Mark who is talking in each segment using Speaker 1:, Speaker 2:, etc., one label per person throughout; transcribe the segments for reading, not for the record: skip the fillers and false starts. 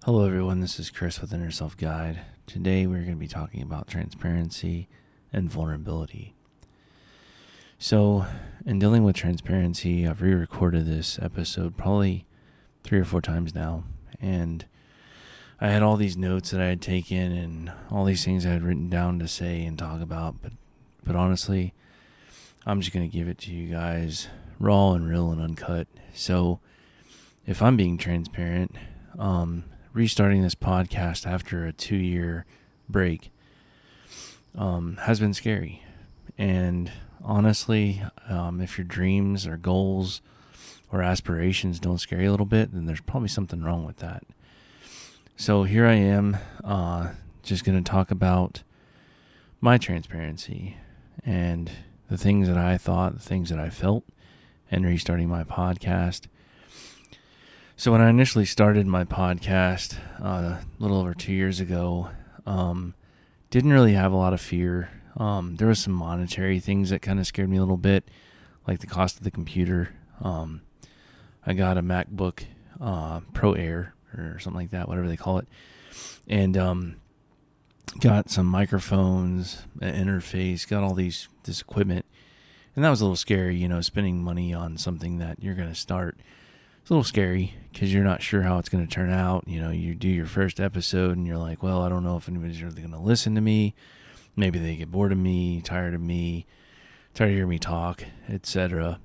Speaker 1: Hello everyone, this is Chris with Inner Self Guide. Today we're going to be talking about transparency and vulnerability. So, in dealing with transparency, I've re-recorded this episode probably 3 or 4 times now, and I had all these notes that I had taken and all these things I had written down to say and talk about, but honestly, I'm just going to give it to you guys raw and real and uncut. So, if I'm being transparent, restarting this podcast after a 2-year break has been scary. And honestly, if your dreams or goals or aspirations don't scare you a little bit, then there's probably something wrong with that. So here I am, just going to talk about my transparency and the things that I thought, the things that I felt, and restarting my podcast. So when I initially started my podcast a little over 2 years ago, didn't really have a lot of fear. There was some monetary things that kind of scared me a little bit, like the cost of the computer. I got a MacBook Pro Air or something like that, whatever they call it, and got some microphones, an interface, got all this equipment, and that was a little scary, spending money on something that you're going to start. It's a little scary because you're not sure how it's going to turn out. You do your first episode and you're like, well, I don't know if anybody's really going to listen to me. Maybe they get bored of me, tired of hearing me talk, etc.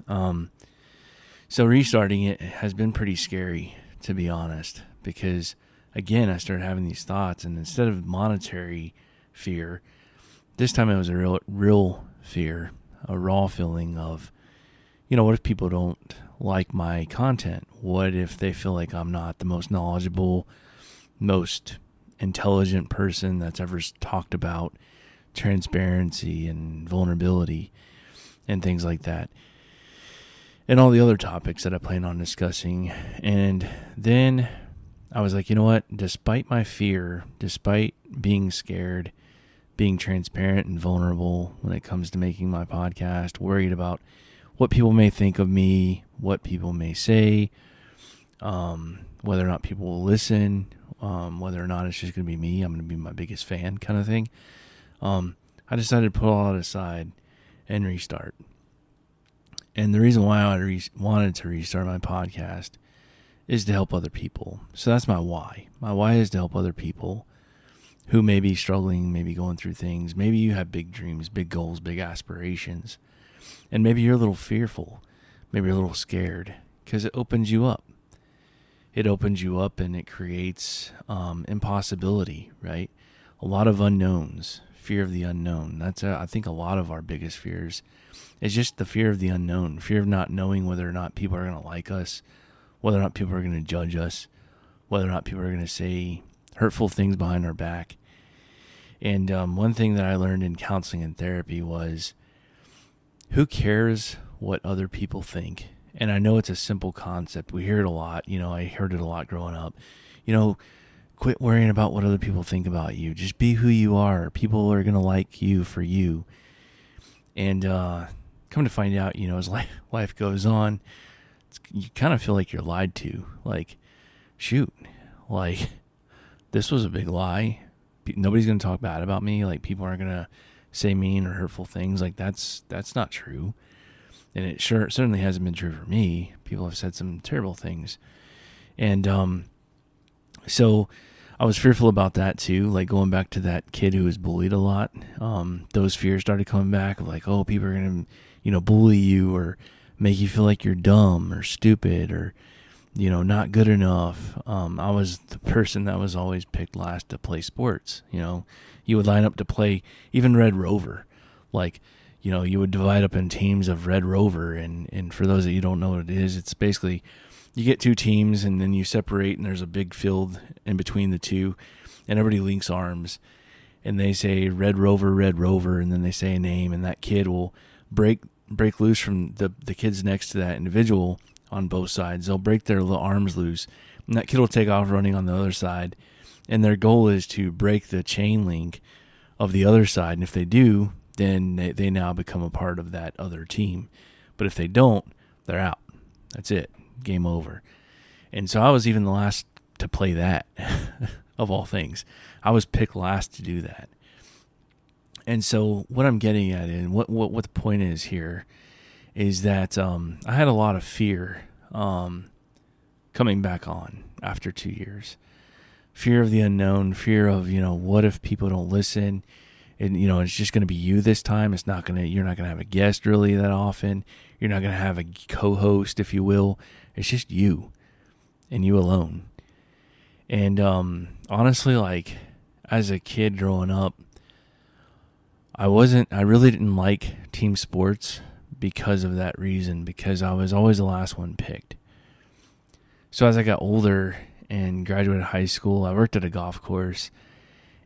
Speaker 1: So restarting it has been pretty scary, to be honest, because again, I started having these thoughts, and instead of monetary fear, this time it was a real fear, a raw feeling of, what if people don't like my content? What if they feel like I'm not the most knowledgeable, most intelligent person that's ever talked about transparency and vulnerability and things like that, and all the other topics that I plan on discussing? And then I was like, you know what? Despite my fear, despite being scared, being transparent and vulnerable when it comes to making my podcast, worried about what people may think of me, what people may say, whether or not people will listen, whether or not it's just going to be me, I'm going to be my biggest fan kind of thing. I decided to put all that aside and restart. And the reason why I wanted to restart my podcast is to help other people. So that's my why. My why is to help other people who may be struggling, maybe going through things. Maybe you have big dreams, big goals, big aspirations. And maybe you're a little fearful. Maybe you're a little scared, because it opens you up. It opens you up and it creates impossibility, right? A lot of unknowns, fear of the unknown. That's, I think, a lot of our biggest fears is just the fear of the unknown, fear of not knowing whether or not people are going to like us, whether or not people are going to judge us, whether or not people are going to say hurtful things behind our back. And one thing that I learned in counseling and therapy was, who cares what other people think? And I know it's a simple concept. We hear it a lot. I heard it a lot growing up. Quit worrying about what other people think about you. Just be who you are. People are going to like you for you. And come to find out, as life goes on, you kind of feel like you're lied to. Like, shoot, this was a big lie. Nobody's going to talk bad about me. Like, people aren't going to say mean or hurtful things. Like, that's not true. And it certainly hasn't been true for me. People have said some terrible things. And so I was fearful about that too. Like, going back to that kid who was bullied a lot. Those fears started coming back of like, oh, people are going to, bully you or make you feel like you're dumb or stupid or, not good enough. I was the person that was always picked last to play sports. You would line up to play even Red Rover. Like, you would divide up in teams of Red Rover. And for those that you don't know what it is, it's basically you get 2 teams and then you separate and there's a big field in between the two and everybody links arms and they say Red Rover, and then they say a name, and that kid will break loose from the kids next to that individual on both sides. They'll break their little arms loose and that kid will take off running on the other side. And their goal is to break the chain link of the other side. And if they do, then they now become a part of that other team. But if they don't, they're out. That's it. Game over. And so I was even the last to play that of all things. I was picked last to do that. And so what I'm getting at, and what the point is here, is that I had a lot of fear coming back on after 2 years. Fear of the unknown, fear of, what if people don't listen? And, it's just going to be you this time. You're not going to have a guest really that often. You're not going to have a co-host, if you will. It's just you and you alone. And honestly, like, as a kid growing up, I really didn't like team sports because of that reason, because I was always the last one picked. So as I got older and graduated high school, I worked at a golf course,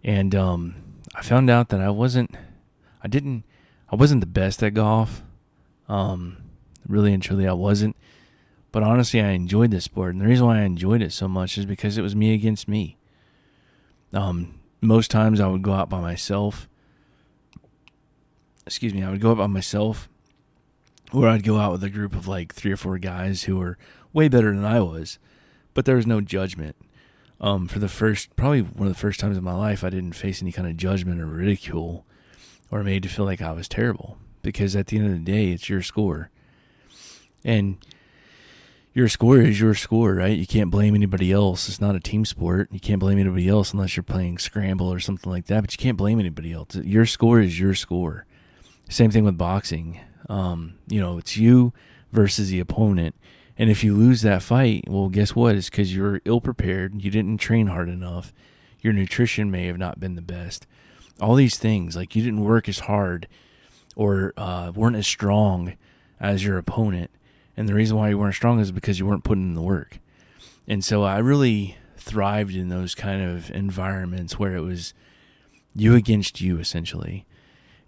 Speaker 1: and I found out that I wasn't the best at golf. Really and truly I wasn't. But honestly, I enjoyed this sport, and the reason why I enjoyed it so much is because it was me against me. Most times I would go out by myself. I would go out by myself, or I'd go out with a group of like 3 or 4 guys who were way better than I was, but there was no judgment. Probably one of the first times in my life, I didn't face any kind of judgment or ridicule or made to feel like I was terrible, because at the end of the day, it's your score. And your score is your score, right? You can't blame anybody else. It's not a team sport. You can't blame anybody else unless you're playing scramble or something like that, but you can't blame anybody else. Your score is your score. Same thing with boxing. It's you versus the opponent. And if you lose that fight, well, guess what? It's because you're ill-prepared. You didn't train hard enough. Your nutrition may have not been the best. All these things, like you didn't work as hard or weren't as strong as your opponent. And the reason why you weren't strong is because you weren't putting in the work. And so I really thrived in those kind of environments where it was you against you, essentially.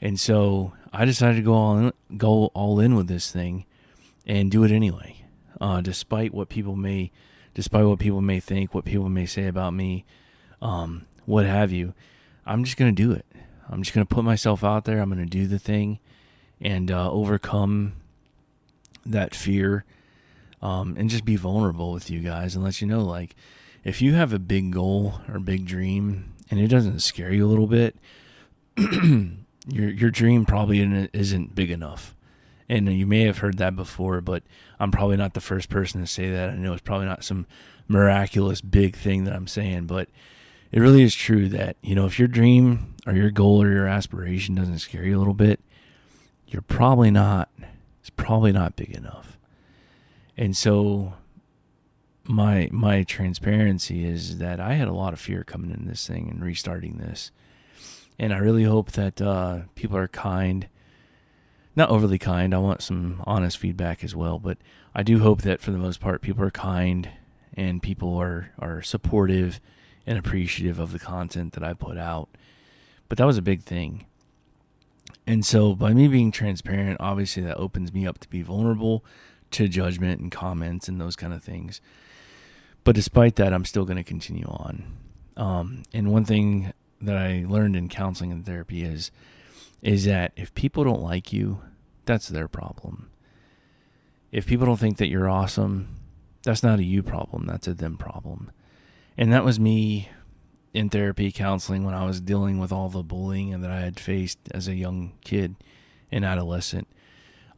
Speaker 1: And so I decided to go all in with this thing and do it anyway, despite what people may think, what people may say about me, what have you. I'm just going to do it. I'm just going to put myself out there. I'm going to do the thing and overcome that fear, and just be vulnerable with you guys and let you know, like, if you have a big goal or big dream and it doesn't scare you a little bit, your dream probably isn't big enough. And you may have heard that before, but I'm probably not the first person to say that. I know it's probably not some miraculous big thing that I'm saying, but it really is true that, if your dream or your goal or your aspiration doesn't scare you a little bit, it's probably not big enough. And so my transparency is that I had a lot of fear coming in this thing and restarting this. And I really hope that people are kind, not overly kind. I want some honest feedback as well, but I do hope that for the most part, people are kind and people are supportive and appreciative of the content that I put out. But that was a big thing. And so by me being transparent, obviously that opens me up to be vulnerable to judgment and comments and those kind of things. But despite that, I'm still going to continue on. And one thing that I learned in counseling and therapy is that if people don't like you, that's their problem. If people don't think that you're awesome, that's not a you problem, that's a them problem. And that was me in therapy, counseling, when I was dealing with all the bullying that I had faced as a young kid and adolescent.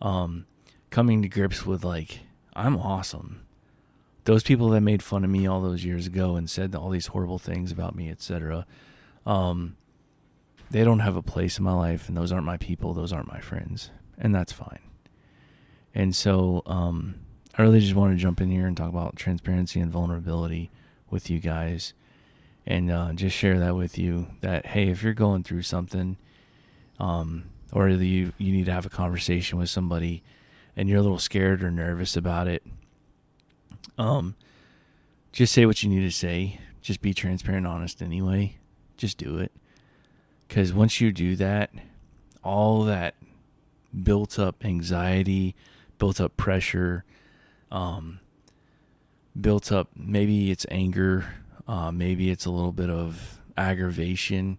Speaker 1: Coming to grips with, like, I'm awesome. Those people that made fun of me all those years ago and said all these horrible things about me, etc., they don't have a place in my life, and those aren't my people, those aren't my friends, and that's fine. And so I really just want to jump in here and talk about transparency and vulnerability with you guys, and just share that with you, that, hey, if you're going through something, or you need to have a conversation with somebody and you're a little scared or nervous about it, just say what you need to say. Just be transparent and honest anyway. Just do it. Because once you do that, all that built up anxiety, built up pressure, built up, maybe it's anger, maybe it's a little bit of aggravation,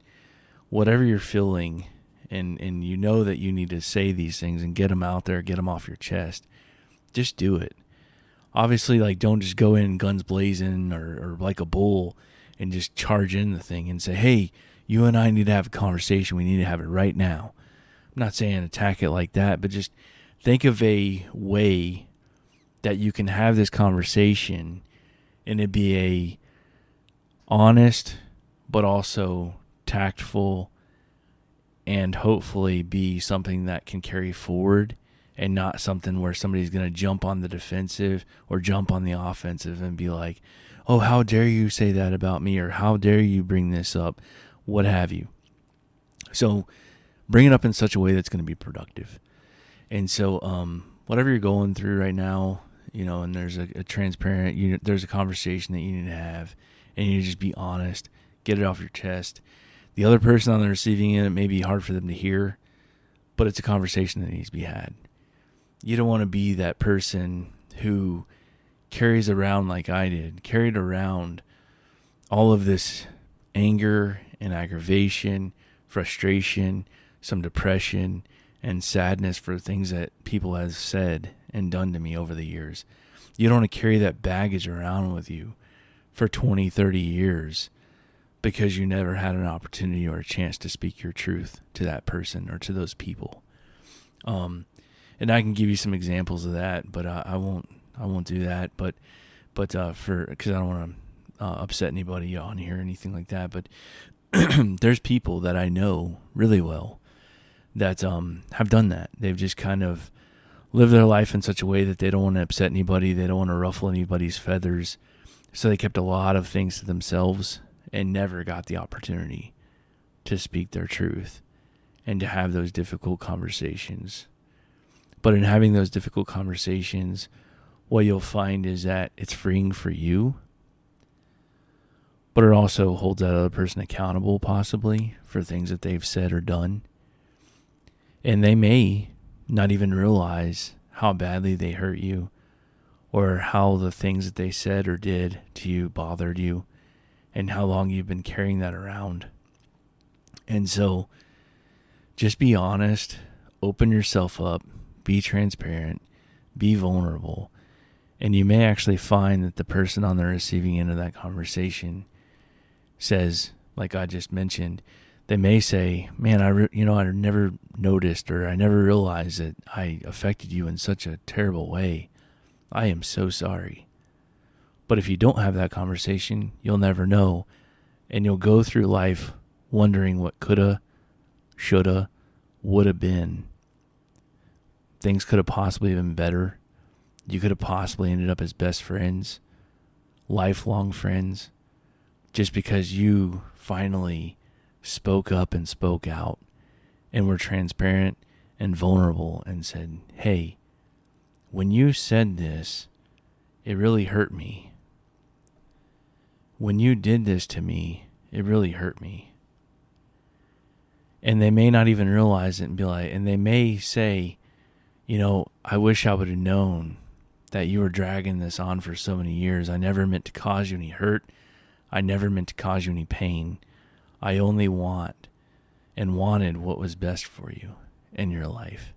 Speaker 1: whatever you're feeling, and you know that you need to say these things and get them out there, get them off your chest, just do it. Obviously, like, don't just go in guns blazing or like a bull and just charge in the thing and say, hey, you and I need to have a conversation. We need to have it right now. I'm not saying attack it like that, but just think of a way that you can have this conversation and it be a honest but also tactful and hopefully be something that can carry forward and not something where somebody's going to jump on the defensive or jump on the offensive and be like, oh, how dare you say that about me, or how dare you bring this up, what have you. So bring it up in such a way that's going to be productive. And so whatever you're going through right now, and there's a transparent, there's a conversation that you need to have, and you need to just be honest, get it off your chest. The other person on the receiving end, it may be hard for them to hear, but it's a conversation that needs to be had. You don't want to be that person who carries around, like I did, carried around all of this anger and aggravation, frustration, some depression, and sadness for things that people have said and done to me over the years. You don't want to carry that baggage around with you for 20, 30 years because you never had an opportunity or a chance to speak your truth to that person or to those people. And I can give you some examples of that, but I won't do that. But because I don't want to upset anybody on here or anything like that. But there's people that I know really well that have done that. They've just kind of lived their life in such a way that they don't want to upset anybody. They don't want to ruffle anybody's feathers. So they kept a lot of things to themselves and never got the opportunity to speak their truth and to have those difficult conversations. But in having those difficult conversations, what you'll find is that it's freeing for you, but it also holds that other person accountable possibly for things that they've said or done. And they may not even realize how badly they hurt you or how the things that they said or did to you bothered you and how long you've been carrying that around. And so just be honest, open yourself up, be transparent, be vulnerable, and you may actually find that the person on the receiving end of that conversation says, like I just mentioned, they may say, man, I never noticed or I never realized that I affected you in such a terrible way. I am so sorry. But if you don't have that conversation, you'll never know, and you'll go through life wondering what coulda, shoulda, woulda been. Things could have possibly been better. You could have possibly ended up as best friends, lifelong friends, just because you finally spoke up and spoke out and were transparent and vulnerable and said, hey, when you said this, it really hurt me. When you did this to me, it really hurt me. And they may not even realize it and be like, and they may say, I wish I would have known that you were dragging this on for so many years. I never meant to cause you any hurt. I never meant to cause you any pain. I only wanted what was best for you in your life.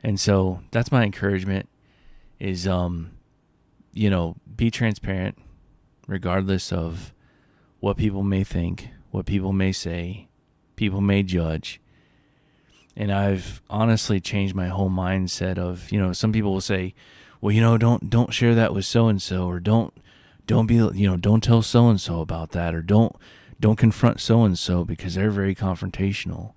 Speaker 1: And so that's my encouragement is, be transparent regardless of what people may think, what people may say, people may judge. And I've honestly changed my whole mindset of, some people will say, well, don't share that with so-and-so, or don't tell so-and-so about that, or don't confront so-and-so because they're very confrontational.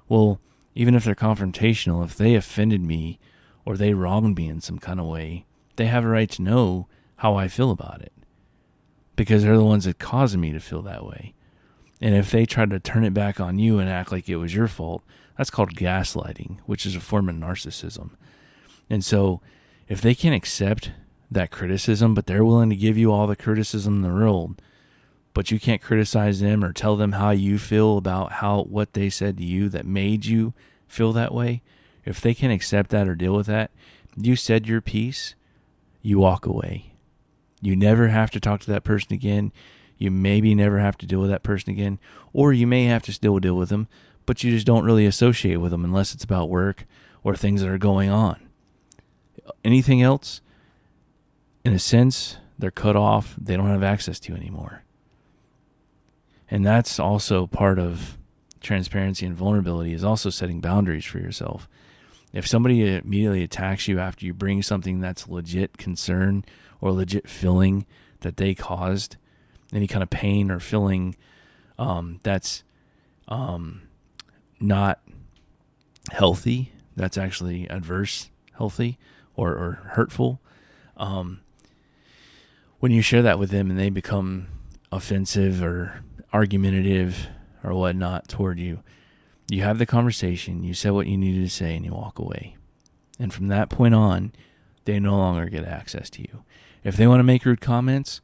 Speaker 1: Well, even if they're confrontational, if they offended me or they wronged me in some kind of way, they have a right to know how I feel about it because they're the ones that caused me to feel that way. And if they try to turn it back on you and act like it was your fault, that's called gaslighting, which is a form of narcissism. And so if they can't accept that criticism, but they're willing to give you all the criticism in the world, but you can't criticize them or tell them how you feel about what they said to you that made you feel that way, if they can't accept that or deal with that, you said your piece, you walk away. You never have to talk to that person again. You maybe never have to deal with that person again, or you may have to still deal with them, but you just don't really associate with them unless it's about work or things that are going on. Anything else, in a sense, they're cut off. They don't have access to you anymore. And that's also part of transparency and vulnerability, is also setting boundaries for yourself. If somebody immediately attacks you after you bring something that's legit concern or legit feeling that they caused, any kind of pain or feeling that's not healthy, that's actually adverse, healthy, or hurtful, when you share that with them and they become offensive or argumentative or whatnot toward you, you have the conversation, you said what you needed to say, and you walk away. And from that point on, they no longer get access to you. If they want to make rude comments,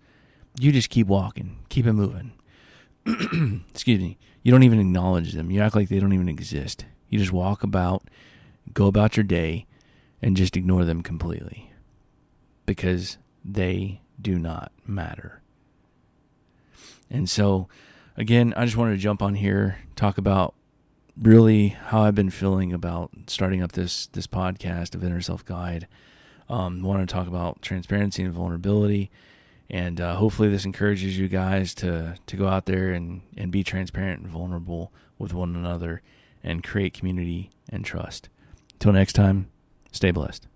Speaker 1: you just keep walking, keep it moving. Excuse me. You don't even acknowledge them. You act like they don't even exist. You just walk about, go about your day, and just ignore them completely, because they do not matter. And so, again, I just wanted to jump on here, talk about really how I've been feeling about starting up this podcast of Inner Self Guide. Want to talk about transparency and vulnerability, and hopefully this encourages you guys to go out there and be transparent and vulnerable with one another and create community and trust. Until next time, stay blessed.